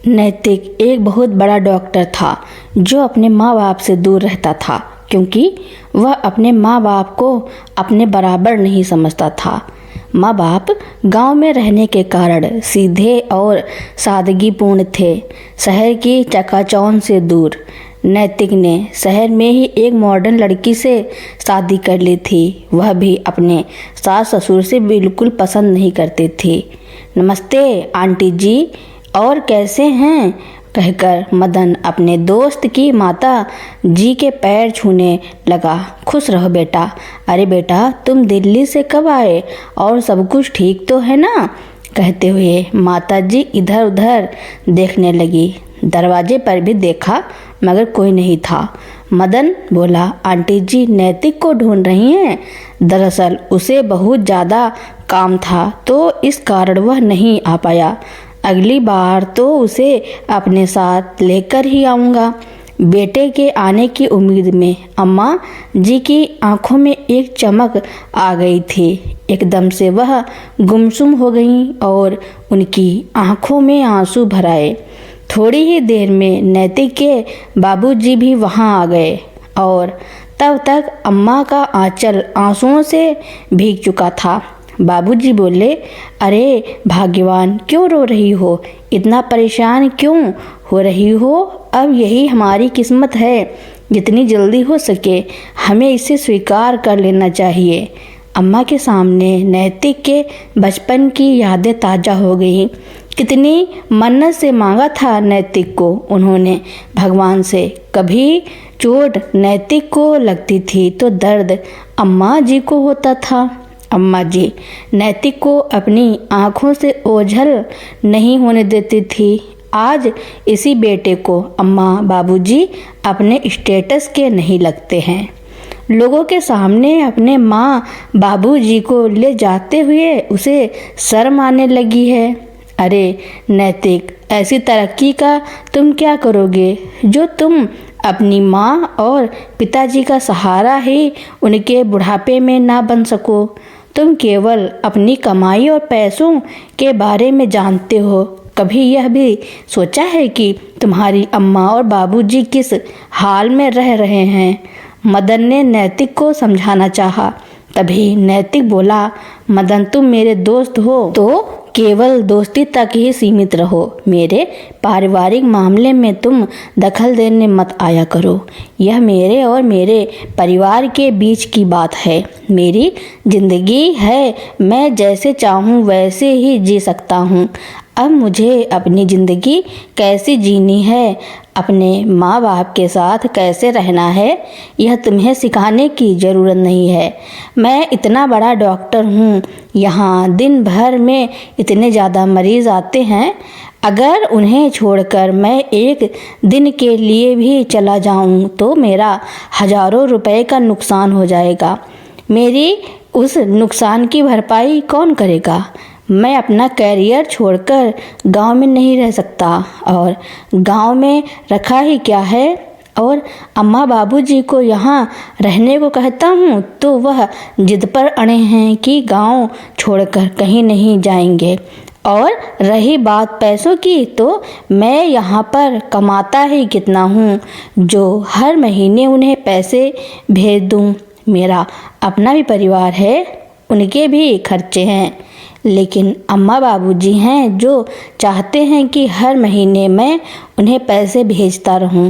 नैतिक एक बहुत बड़ा डॉक्टर था जो अपने माँ बाप से दूर रहता था क्योंकि वह अपने माँ बाप को अपने बराबर नहीं समझता था। माँ बाप गांव में रहने के कारण सीधे और सादगीपूर्ण थे, शहर की चकाचौंध से दूर। नैतिक ने शहर में ही एक मॉडर्न लड़की से शादी कर ली थी, वह भी अपने सास ससुर से बिल्कुल पसंद नहीं करती थी। नमस्ते आंटी जी, और कैसे हैं, कहकर मदन अपने दोस्त की माता जी के पैर छूने लगा। खुश रहो बेटा। अरे बेटा, तुम दिल्ली से कब आए और सब कुछ ठीक तो है ना, कहते हुए माता जी इधर उधर देखने लगी। दरवाजे पर भी देखा मगर कोई नहीं था। मदन बोला, आंटी जी नैतिक को ढूंढ रही हैं। दरअसल उसे बहुत ज़्यादा काम था तो इस कारण वह नहीं आ पाया। अगली बार तो उसे अपने साथ लेकर ही आऊँगा। बेटे के आने की उम्मीद में अम्मा जी की आंखों में एक चमक आ गई थी। एकदम से वह गुमसुम हो गईं और उनकी आंखों में आंसू भर आए। थोड़ी ही देर में नैतिक के बाबूजी भी वहां आ गए और तब तक अम्मा का आंचल आंसुओं से भीग चुका था। बाबूजी बोले, अरे भाग्यवान, क्यों रो रही हो, इतना परेशान क्यों हो रही हो। अब यही हमारी किस्मत है, जितनी जल्दी हो सके हमें इसे स्वीकार कर लेना चाहिए। अम्मा के सामने नैतिक के बचपन की यादें ताज़ा हो गई। कितनी मन्नत से मांगा था नैतिक को उन्होंने भगवान से। कभी चोट नैतिक को लगती थी तो दर्द अम्मा जी को होता था। अम्मा जी नैतिक को अपनी आंखों से ओझल नहीं होने देती थी। आज इसी बेटे को अम्मा बाबूजी अपने स्टेटस के नहीं लगते हैं। लोगों के सामने अपने माँ बाबूजी को ले जाते हुए उसे शर्म आने लगी है। अरे नैतिक, ऐसी तरक्की का तुम क्या करोगे जो तुम अपनी माँ और पिताजी का सहारा ही उनके बुढ़ापे में ना बन सको। तुम केवल अपनी कमाई और पैसों के बारे में जानते हो। कभी यह भी सोचा है कि तुम्हारी अम्मा और बाबूजी किस हाल में रह रहे हैं। मदन ने नैतिक को समझाना चाहा। तभी नैतिक बोला, मदन तुम मेरे दोस्त हो तो केवल दोस्ती तक ही सीमित रहो। मेरे पारिवारिक मामले में तुम दखल देने मत आया करो। यह मेरे और मेरे परिवार के बीच की बात है। मेरी जिंदगी है, मैं जैसे चाहूँ वैसे ही जी सकता हूँ। अब मुझे अपनी ज़िंदगी कैसी जीनी है, अपने माँ बाप के साथ कैसे रहना है, यह तुम्हें सिखाने की ज़रूरत नहीं है। मैं इतना बड़ा डॉक्टर हूँ, यहाँ दिन भर में इतने ज़्यादा मरीज़ आते हैं। अगर उन्हें छोड़कर मैं एक दिन के लिए भी चला जाऊँ तो मेरा हज़ारों रुपए का नुकसान हो जाएगा। मेरी उस नुकसान की भरपाई कौन करेगा। मैं अपना कैरियर छोड़कर गांव में नहीं रह सकता, और गांव में रखा ही क्या है। और अम्मा बाबूजी को यहाँ रहने को कहता हूँ तो वह जिद पर अड़े हैं कि गांव छोड़कर कहीं नहीं जाएंगे। और रही बात पैसों की, तो मैं यहाँ पर कमाता ही कितना हूँ जो हर महीने उन्हें पैसे भेज दूँ। मेरा अपना भी परिवार है, उनके भी खर्चे हैं। लेकिन अम्मा बाबूजी हैं जो चाहते हैं कि हर महीने मैं उन्हें पैसे भेजता रहूं।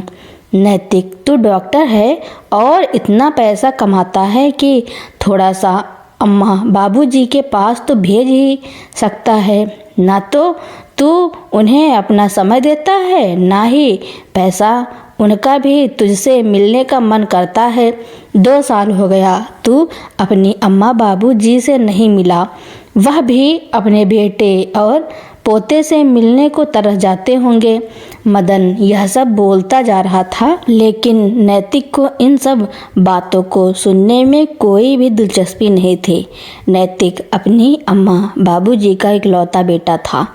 नैतिक, तू डॉक्टर है और इतना पैसा कमाता है कि थोड़ा सा अम्मा बाबूजी के पास तो भेज ही सकता है। ना तो तू उन्हें अपना समय देता है, ना ही पैसा। उनका भी तुझसे मिलने का मन करता है। 2 साल हो गया तू अपनी अम्मा बाबूजी से नहीं मिला। वह भी अपने बेटे और पोते से मिलने को तरस जाते होंगे। मदन यह सब बोलता जा रहा था, लेकिन नैतिक को इन सब बातों को सुनने में कोई भी दिलचस्पी नहीं थी। नैतिक अपनी अम्मा बाबूजी का इकलौता बेटा था।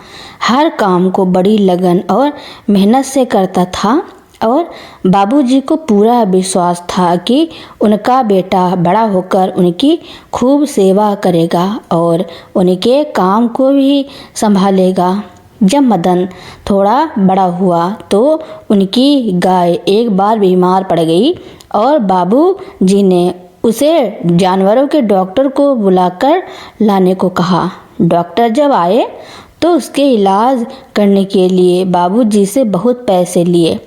हर काम को बड़ी लगन और मेहनत से करता था और बाबूजी को पूरा विश्वास था कि उनका बेटा बड़ा होकर उनकी खूब सेवा करेगा और उनके काम को भी संभालेगा। जब मदन थोड़ा बड़ा हुआ तो उनकी गाय एक बार बीमार पड़ गई और बाबूजी ने उसे जानवरों के डॉक्टर को बुलाकर लाने को कहा। डॉक्टर जब आए तो उसके इलाज करने के लिए बाबूजी से बहुत पैसे लिए।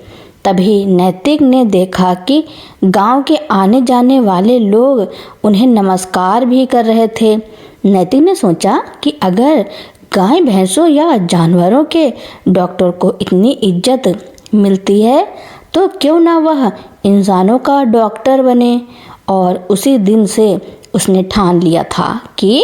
तभी नैतिक ने देखा कि गांव के आने जाने वाले लोग उन्हें नमस्कार भी कर रहे थे। नैतिक ने सोचा कि अगर गाय भैंसों या जानवरों के डॉक्टर को इतनी इज्जत मिलती है तो क्यों ना वह इंसानों का डॉक्टर बने। और उसी दिन से उसने ठान लिया था कि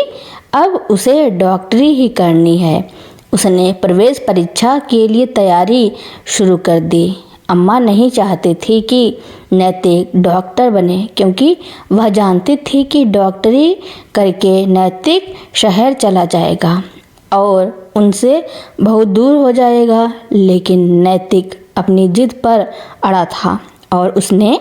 अब उसे डॉक्टरी ही करनी है। उसने प्रवेश परीक्षा के लिए तैयारी शुरू कर दी। अम्मा नहीं चाहती थी कि नैतिक डॉक्टर बने क्योंकि वह जानती थी कि डॉक्टरी करके नैतिक शहर चला जाएगा और उनसे बहुत दूर हो जाएगा। लेकिन नैतिक अपनी जिद पर अड़ा था और उसने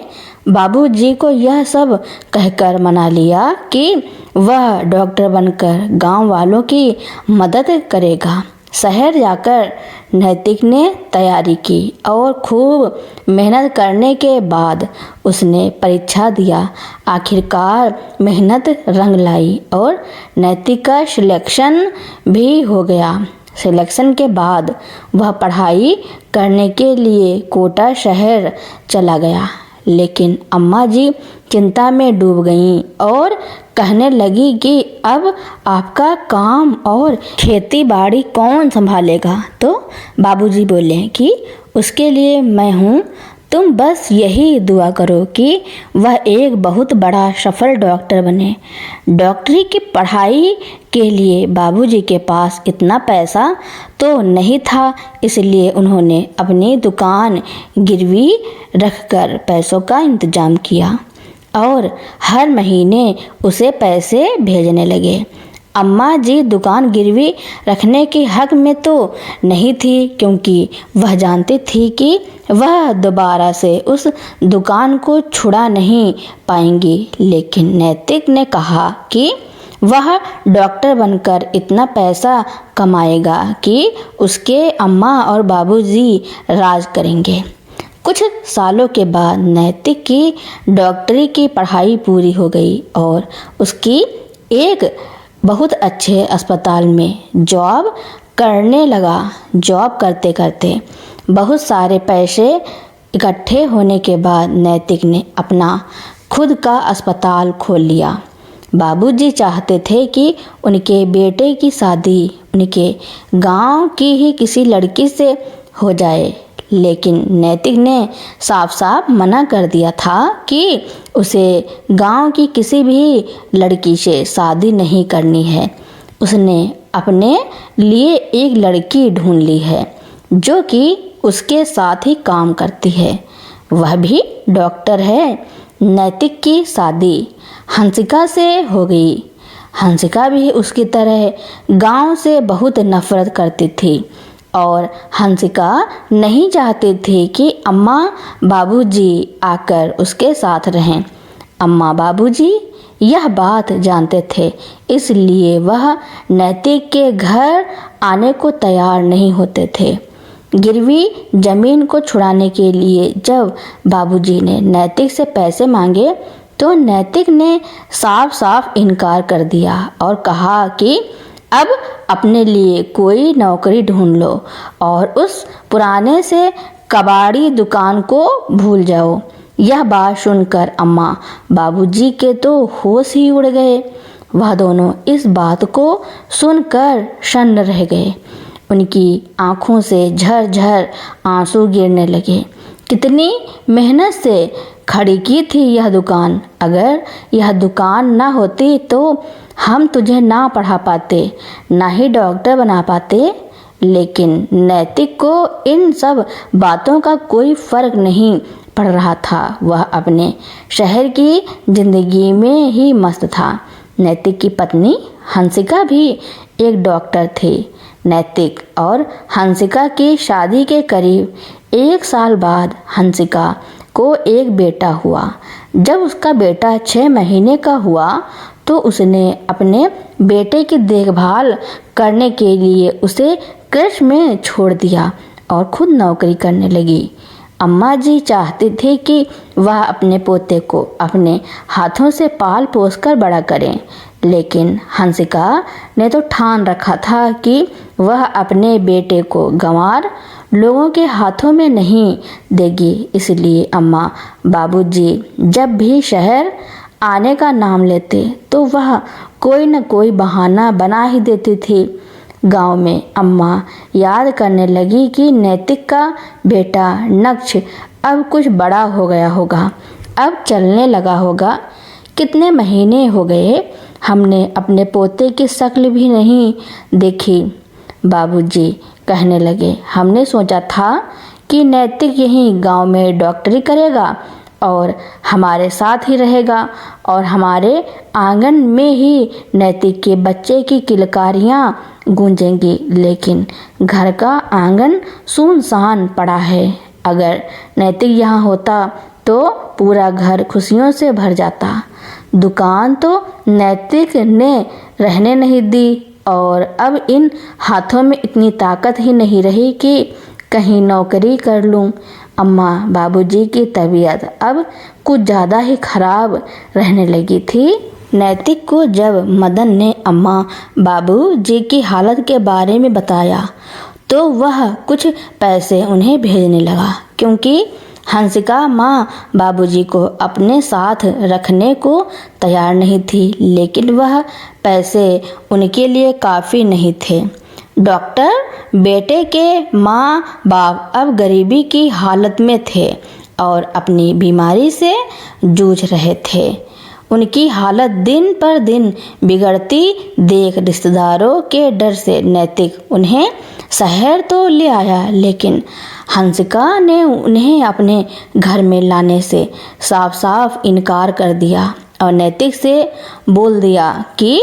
बाबूजी को यह सब कहकर मना लिया कि वह डॉक्टर बनकर गांव वालों की मदद करेगा। शहर जाकर नैतिक ने तैयारी की और खूब मेहनत करने के बाद उसने परीक्षा दिया। आखिरकार मेहनत रंग लाई और नैतिक का सिलेक्शन भी हो गया। सिलेक्शन के बाद वह पढ़ाई करने के लिए कोटा शहर चला गया। लेकिन अम्मा जी चिंता में डूब गईं और कहने लगी कि अब आपका काम और खेती बाड़ी कौन संभालेगा। तो बाबूजी बोले कि उसके लिए मैं हूँ, तुम बस यही दुआ करो कि वह एक बहुत बड़ा सफल डॉक्टर बने। डॉक्टरी की पढ़ाई के लिए बाबूजी के पास इतना पैसा तो नहीं था, इसलिए उन्होंने अपनी दुकान गिरवी रखकर पैसों का इंतजाम किया और हर महीने उसे पैसे भेजने लगे। अम्मा जी दुकान गिरवी रखने के हक में तो नहीं थी क्योंकि वह जानती थी कि वह दोबारा से उस दुकान को छुड़ा नहीं पाएंगी। लेकिन नैतिक ने कहा कि वह डॉक्टर बनकर इतना पैसा कमाएगा कि उसके अम्मा और बाबूजी राज करेंगे। कुछ सालों के बाद नैतिक की डॉक्टरी की पढ़ाई पूरी हो गई और उसकी एक बहुत अच्छे अस्पताल में जॉब करने लगा। जॉब करते करते बहुत सारे पैसे इकट्ठे होने के बाद नैतिक ने अपना खुद का अस्पताल खोल लिया। बाबूजी चाहते थे कि उनके बेटे की शादी उनके गांव की ही किसी लड़की से हो जाए, लेकिन नैतिक ने साफ साफ मना कर दिया था कि उसे गांव की किसी भी लड़की से शादी नहीं करनी है। उसने अपने लिए एक लड़की ढूंढ ली है जो कि उसके साथ ही काम करती है, वह भी डॉक्टर है। नैतिक की शादी हंसिका से हो गई। हंसिका भी उसकी तरह गांव से बहुत नफरत करती थी और हंसिका नहीं चाहती थी कि अम्मा बाबूजी आकर उसके साथ रहें। अम्मा बाबूजी यह बात जानते थे, इसलिए वह नैतिक के घर आने को तैयार नहीं होते थे। गिरवी जमीन को छुड़ाने के लिए जब बाबूजी ने नैतिक से पैसे मांगे तो नैतिक ने साफ साफ इनकार कर दिया और कहा कि अब अपने लिए कोई नौकरी ढूंढ लो और उस पुराने से कबाड़ी दुकान को भूल जाओ। यह बात सुनकर अम्मा बाबूजी के तो होश ही उड़ गए। वह दोनों इस बात को सुनकर सन्न रह गए। उनकी आंखों से झरझर आंसू गिरने लगे। कितनी मेहनत से खड़ी की थी यह दुकान, अगर यह दुकान ना होती तो हम तुझे ना पढ़ा पाते, ना ही डॉक्टर बना पाते। लेकिन नैतिक को इन सब बातों का कोई फर्क नहीं पड़ रहा था। वह अपने शहर की जिंदगी में ही मस्त था। नैतिक की पत्नी हंसिका भी एक डॉक्टर थी। नैतिक और हंसिका की शादी के करीब 1 साल बाद हंसिका को एक बेटा हुआ। जब उसका बेटा 6 महीने का हुआ तो उसने अपने बेटे की देखभाल करने के लिए उसे कृषि में छोड़ दिया और खुद नौकरी करने लगी। अम्मा जी चाहती थी कि वह अपने पोते को अपने हाथों से पाल पोस कर बड़ा करें, लेकिन हंसिका ने तो ठान रखा था कि वह अपने बेटे को गंवार लोगों के हाथों में नहीं देगी। इसलिए अम्मा बाबूजी जब भी शहर आने का नाम लेते तो वह कोई न कोई बहाना बना ही देती थी। गांव में अम्मा याद करने लगी कि नैतिक का बेटा नक्श अब कुछ बड़ा हो गया होगा, अब चलने लगा होगा। कितने महीने हो गए हमने अपने पोते की शक्ल भी नहीं देखी। बाबूजी कहने लगे, हमने सोचा था कि नैतिक यहीं गांव में डॉक्टरी करेगा और हमारे साथ ही रहेगा और हमारे आंगन में ही नैतिक के बच्चे की किलकारियां गूंजेंगी, लेकिन घर का आंगन सुनसान पड़ा है। अगर नैतिक यहाँ होता तो पूरा घर खुशियों से भर जाता। दुकान तो नैतिक ने रहने नहीं दी और अब इन हाथों में इतनी ताकत ही नहीं रही कि कहीं नौकरी कर लूं। अम्मा बाबूजी की तबीयत अब कुछ ज़्यादा ही खराब रहने लगी थी। नैतिक को जब मदन ने अम्मा बाबूजी की हालत के बारे में बताया तो वह कुछ पैसे उन्हें भेजने लगा, क्योंकि हंसिका माँ बाबूजी को अपने साथ रखने को तैयार नहीं थी, लेकिन वह पैसे उनके लिए काफ़ी नहीं थे। डॉक्टर बेटे के माँ बाप अब गरीबी की हालत में थे और अपनी बीमारी से जूझ रहे थे। उनकी हालत दिन पर दिन बिगड़ती देख रिश्तेदारों के डर से नैतिक उन्हें शहर तो ले आया, लेकिन हंसिका ने उन्हें अपने घर में लाने से साफ साफ इनकार कर दिया और नैतिक से बोल दिया कि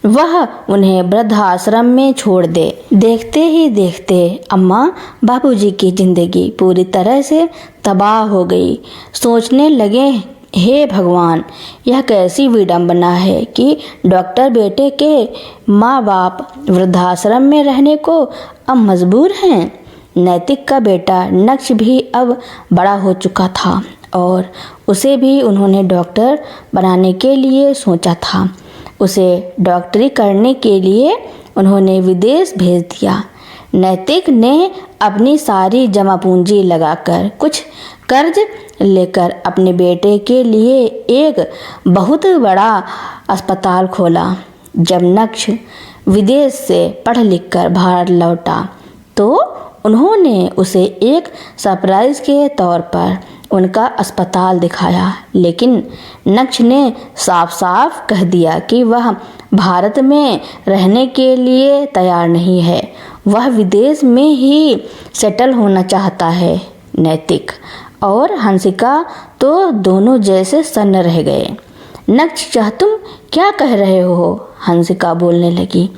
वह उन्हें वृद्धाश्रम में छोड़ दे। देखते ही देखते अम्मा बाबूजी की जिंदगी पूरी तरह से तबाह हो गई। सोचने लगे, हे भगवान, यह कैसी विडंबना है कि डॉक्टर बेटे के माँ बाप वृद्धाश्रम में रहने को अब मजबूर हैं। नैतिक का बेटा नक्श भी अब बड़ा हो चुका था और उसे भी उन्होंने डॉक्टर बनाने के लिए सोचा था। उसे डॉक्टरी करने के लिए उन्होंने विदेश भेज दिया। नैतिक ने अपनी सारी जमा पूंजी लगाकर कुछ कर्ज लेकर अपने बेटे के लिए एक बहुत बड़ा अस्पताल खोला। जब नक्श विदेश से पढ़ लिख कर भारत लौटा तो उन्होंने उसे एक सरप्राइज के तौर पर उनका अस्पताल दिखाया, लेकिन नक्श ने साफ साफ कह दिया कि वह भारत में रहने के लिए तैयार नहीं है, वह विदेश में ही सेटल होना चाहता है। नैतिक और हंसिका तो दोनों जैसे सन्न रह गए। नक्श, तुम क्या कह रहे हो? हंसिका बोलने लगी।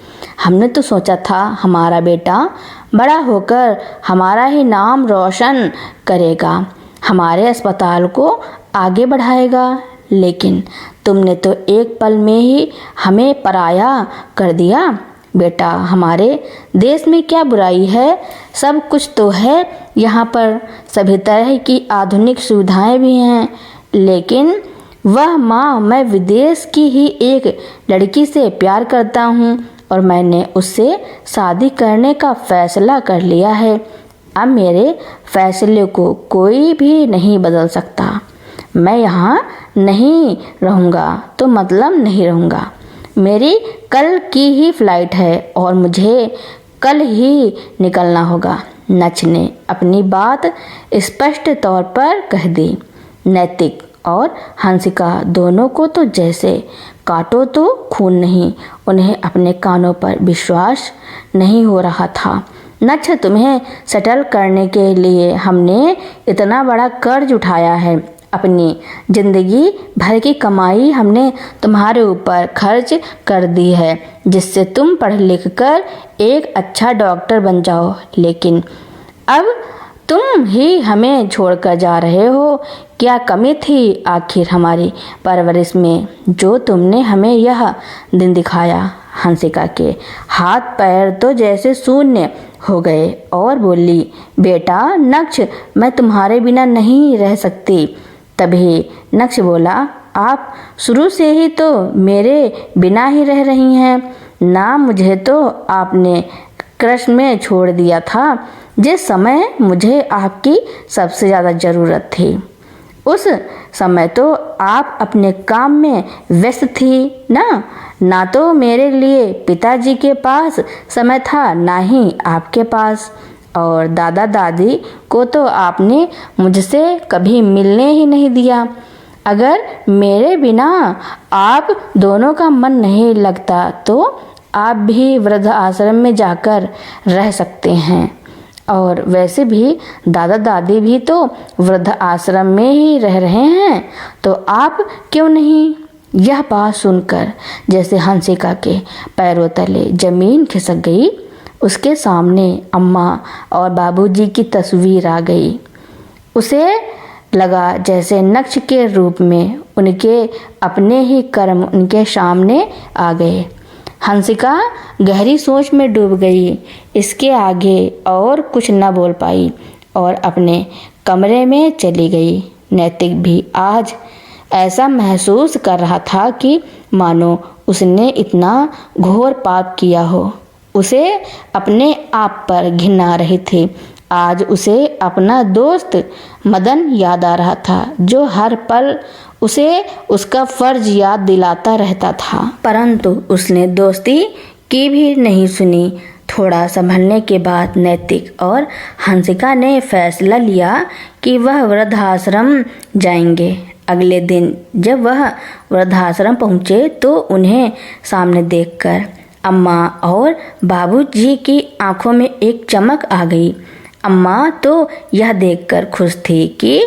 हमने तो सोचा था हमारा बेटा बड़ा होकर हमारा ही नाम रोशन करेगा, हमारे अस्पताल को आगे बढ़ाएगा, लेकिन तुमने तो एक पल में ही हमें पराया कर दिया। बेटा, हमारे देश में क्या बुराई है? सब कुछ तो है यहाँ पर, सभी तरह की आधुनिक सुविधाएं भी हैं, लेकिन वह माँ, मैं विदेश की ही एक लड़की से प्यार करता हूँ और मैंने उससे शादी करने का फैसला कर लिया है। अब मेरे फैसले को कोई भी नहीं बदल सकता। मैं यहाँ नहीं रहूँगा तो मतलब नहीं रहूँगा। मेरी कल की ही फ्लाइट है और मुझे कल ही निकलना होगा। नक्श ने अपनी बात स्पष्ट तौर पर कह दी। नैतिक और हंसिका दोनों को तो जैसे काटो तो खून नहीं, उन्हें अपने कानों पर विश्वास नहीं हो रहा था। नक्श, तुम्हें सेटल करने के लिए हमने इतना बड़ा कर्ज उठाया है, अपनी जिंदगी भर की कमाई हमने तुम्हारे ऊपर खर्च कर दी है, जिससे तुम पढ़ लिख कर एक अच्छा डॉक्टर बन जाओ, लेकिन अब तुम ही हमें छोड़कर जा रहे हो। क्या कमी थी आखिर हमारी परवरिश में जो तुमने हमें यह दिन दिखाया? हंसिका के हाथ पैर तो जैसे शून्य हो गए और बोली, बेटा नक्ष, मैं तुम्हारे बिना नहीं रह सकती। तभी नक्ष बोला, आप शुरू से ही तो मेरे बिना ही रह रही हैं ना। मुझे तो आपने कृष्ण में छोड़ दिया था जिस समय मुझे आपकी सबसे ज़्यादा ज़रूरत थी। उस समय तो आप अपने काम में व्यस्त थी ना तो मेरे लिए पिताजी के पास समय था ना ही आपके पास। और दादा दादी को तो आपने मुझसे कभी मिलने ही नहीं दिया। अगर मेरे बिना आप दोनों का मन नहीं लगता तो आप भी वृद्ध आश्रम में जाकर रह सकते हैं। और वैसे भी दादा दादी भी तो वृद्ध आश्रम में ही रह रहे हैं, तो आप क्यों नहीं। यह बात सुनकर जैसे हंसिका के पैरों तले जमीन खिसक गई। उसके सामने अम्मा और बाबूजी की तस्वीर आ गई। उसे लगा जैसे नक्ष के रूप में उनके अपने ही कर्म उनके सामने आ गए। हंसिका गहरी सोच में डूब गई। इसके आगे और कुछ न बोल पाई और अपने कमरे में चली गई। नैतिक भी आज ऐसा महसूस कर रहा था कि मानो उसने इतना घोर पाप किया हो। उसे अपने आप पर घिना आ रही थी। आज उसे अपना दोस्त मदन याद आ रहा था, जो हर पल उसे उसका फर्ज याद दिलाता रहता था, परंतु उसने दोस्ती की भी नहीं सुनी। थोड़ा संभलने के बाद नैतिक और हंसिका ने फैसला लिया कि वह वृद्धाश्रम जाएंगे। अगले दिन जब वह वृद्धाश्रम पहुँचे तो उन्हें सामने देखकर अम्मा और बाबूजी की आंखों में एक चमक आ गई। अम्मा तो यह देखकर खुश थी कि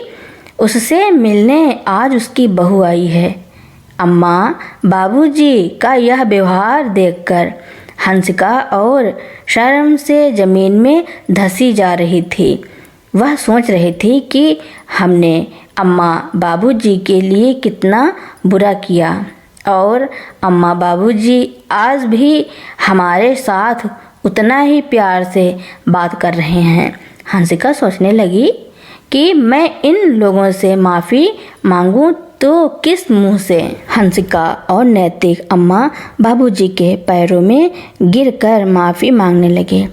उससे मिलने आज उसकी बहू आई है। अम्मा बाबूजी का यह व्यवहार देखकर हंसिका और शर्म से जमीन में धंसी जा रही थी। वह सोच रही थी कि हमने अम्मा बाबूजी के लिए कितना बुरा किया और अम्मा बाबूजी आज भी हमारे साथ उतना ही प्यार से बात कर रहे हैं। हंसिका सोचने लगी कि मैं इन लोगों से माफ़ी मांगूं तो किस मुंह से। हंसिका और नैतिक अम्मा बाबूजी के पैरों में गिरकर माफ़ी मांगने लगे।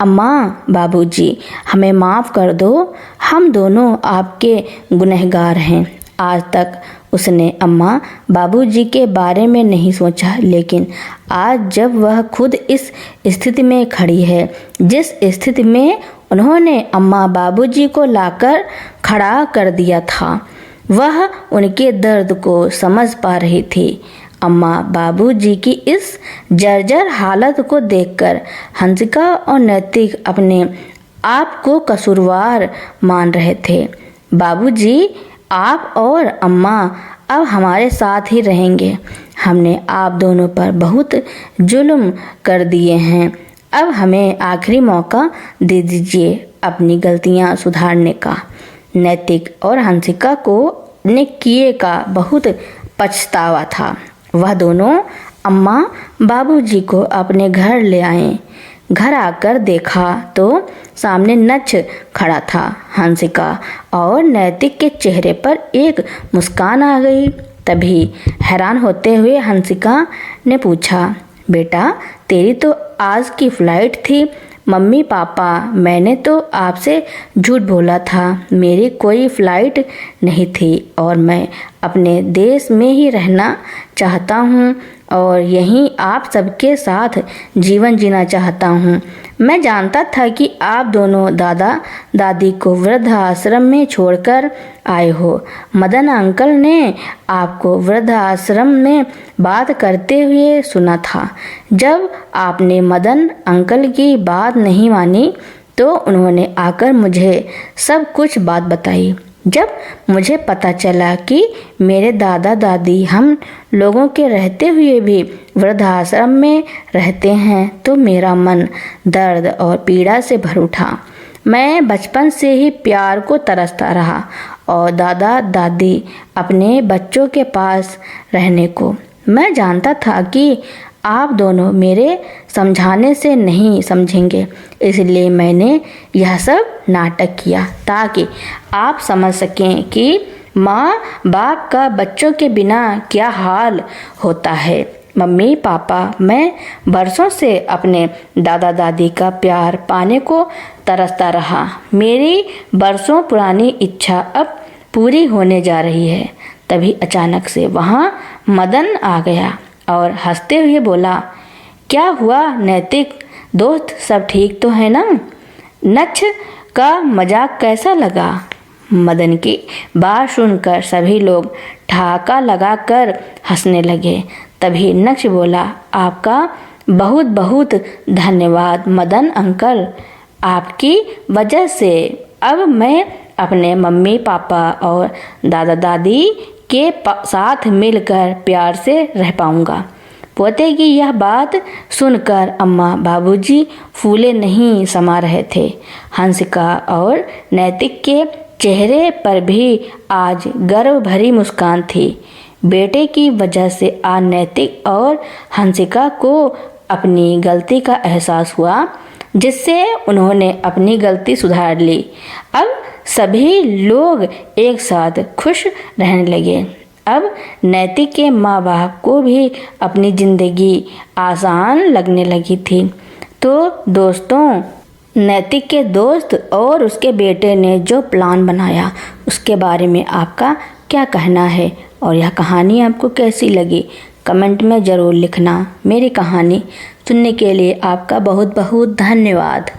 अम्मा बाबूजी, हमें माफ़ कर दो, हम दोनों आपके गुनहगार हैं। आज तक उसने अम्मा बाबूजी के बारे में नहीं सोचा, लेकिन आज जब वह खुद इस स्थिति में खड़ी है जिस स्थिति में उन्होंने अम्मा बाबूजी को लाकर खड़ा कर दिया था, वह उनके दर्द को समझ पा रही थी। अम्मा बाबूजी की इस जर्जर हालत को देखकर हंसिका और नैतिक अपने आप को कसूरवार मान रहे थे। बाबूजी, आप और अम्मा अब हमारे साथ ही रहेंगे। हमने आप दोनों पर बहुत जुल्म कर दिए हैं। अब हमें आखिरी मौका दे दीजिए अपनी गलतियां सुधारने का। नैतिक और हंसिका को ने किए का बहुत पछतावा था। वह दोनों अम्मा बाबूजी को अपने घर ले आए। घर आकर देखा तो सामने नक्ष खड़ा था। हंसिका और नैतिक के चेहरे पर एक मुस्कान आ गई। तभी हैरान होते हुए हंसिका ने पूछा, बेटा तेरी तो आज की फ्लाइट थी। मम्मी पापा, मैंने तो आपसे झूठ बोला था, मेरी कोई फ्लाइट नहीं थी और मैं अपने देश में ही रहना चाहता हूँ और यहीं आप सबके साथ जीवन जीना चाहता हूँ। मैं जानता था कि आप दोनों दादा दादी को वृद्ध आश्रम में छोड़कर आए हो। मदन अंकल ने आपको वृद्ध आश्रम में बात करते हुए सुना था। जब आपने मदन अंकल की बात नहीं मानी तो उन्होंने आकर मुझे सब कुछ बात बताई। जब मुझे पता चला कि मेरे दादा दादी हम लोगों के रहते हुए भी वृद्धाश्रम में रहते हैं तो मेरा मन दर्द और पीड़ा से भर उठा। मैं बचपन से ही प्यार को तरसता रहा और दादा दादी अपने बच्चों के पास रहने को। मैं जानता था कि आप दोनों मेरे समझाने से नहीं समझेंगे, इसलिए मैंने यह सब नाटक किया ताकि आप समझ सकें कि माँ बाप का बच्चों के बिना क्या हाल होता है। मम्मी पापा, मैं बरसों से अपने दादा दादी का प्यार पाने को तरसता रहा। मेरी बरसों पुरानी इच्छा अब पूरी होने जा रही है। तभी अचानक से वहाँ मदन आ गया और हंसते हुए बोला, क्या हुआ नैतिक दोस्त, सब ठीक तो है ना? नच्छ का मजाक कैसा लगा? मदन की बात सुनकर सभी लोग ठहाका लगाकर हंसने लगे। तभी नक्श बोला, आपका बहुत बहुत धन्यवाद मदन अंकल, आपकी वजह से अब मैं अपने मम्मी पापा और दादा दादी के साथ मिलकर प्यार से रह पाऊंगा। पोते की यह बात सुनकर अम्मा बाबूजी फूले नहीं समा रहे थे। हंसिका और नैतिक के चेहरे पर भी आज गर्व भरी मुस्कान थी। बेटे की वजह से आज नैतिक और हंसिका को अपनी गलती का एहसास हुआ, जिससे उन्होंने अपनी गलती सुधार ली। अब सभी लोग एक साथ खुश रहने लगे। अब नैतिक के माँ बाप को भी अपनी ज़िंदगी आसान लगने लगी थी। तो दोस्तों, नैतिक के दोस्त और उसके बेटे ने जो प्लान बनाया उसके बारे में आपका क्या कहना है और यह कहानी आपको कैसी लगी, कमेंट में ज़रूर लिखना। मेरी कहानी सुनने के लिए आपका बहुत बहुत धन्यवाद।